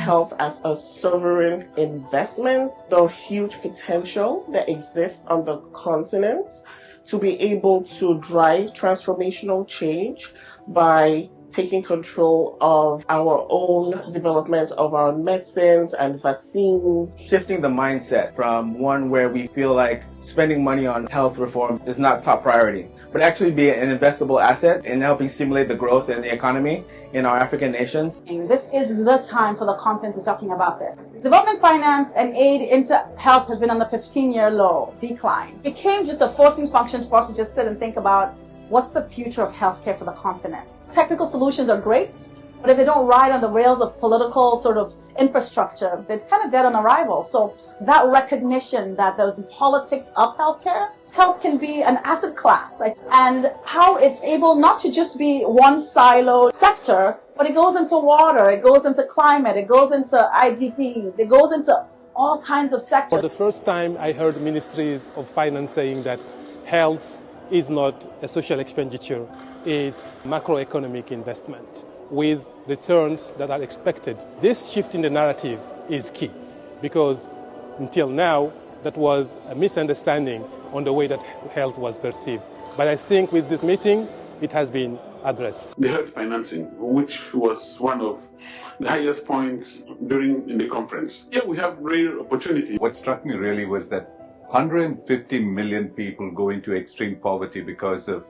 health as a sovereign investment, the huge potential that exists on the continent to be able to drive transformational change by taking control of our own development of our medicines and vaccines. Shifting the mindset from one where we feel like spending money on health reform is not top priority, but actually be an investable asset in helping stimulate the growth in the economy in our African nations. This is the time for the continent to be talking about this. Development finance and aid into health has been on the 15-year low decline. It became just a forcing function for us to just sit and think about what's the future of healthcare for the continent. Technical solutions are great, but if they don't ride on the rails of political sort of infrastructure, they're kind of dead on arrival. So that recognition that there's politics of healthcare, health can be an asset class, and how it's able not to just be one siloed sector, but it goes into water, it goes into climate, it goes into IDPs, it goes into all kinds of sectors. For the first time, I heard ministries of finance saying that health is not a social expenditure, it's macroeconomic investment with returns that are expected. This shift in the narrative is key because until now, that was a misunderstanding on the way that health was perceived. But I think with this meeting, it has been addressed. The health financing, which was one of the highest points during the conference. Here we have real opportunity. What struck me really was that 150 million people go into extreme poverty because of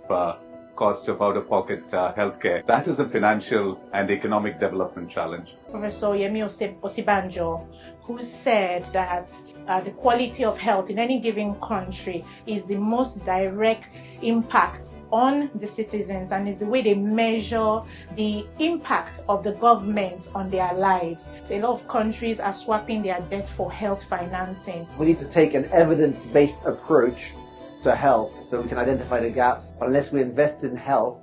cost of out-of-pocket healthcare. That is a financial and economic development challenge. Professor Yemi Osibanjo, who said that the quality of health in any given country is the most direct impact on the citizens and is the way they measure the impact of the government on their lives. A lot of countries are swapping their debt for health financing. We need to take an evidence-based approach to health so we can identify the gaps. Unless we invest in health,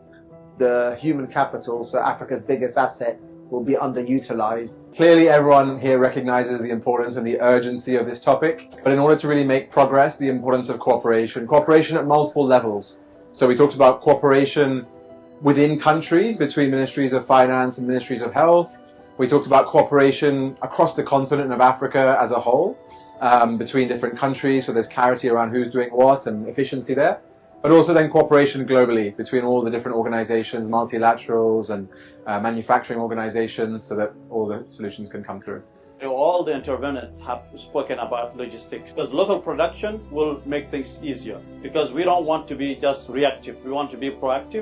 the human capital, so Africa's biggest asset, will be underutilized. Clearly, everyone here recognizes the importance and the urgency of this topic, but in order to really make progress, the importance of cooperation at multiple levels. So we talked about cooperation within countries between ministries of finance and ministries of health. We talked about cooperation across the continent of Africa as a whole, between different countries, so there's clarity around who's doing what and efficiency there. But also then cooperation globally between all the different organizations, multilaterals and manufacturing organizations, so that all the solutions can come through. All the intervenants have spoken about logistics because local production will make things easier because we don't want to be just reactive, we want to be proactive.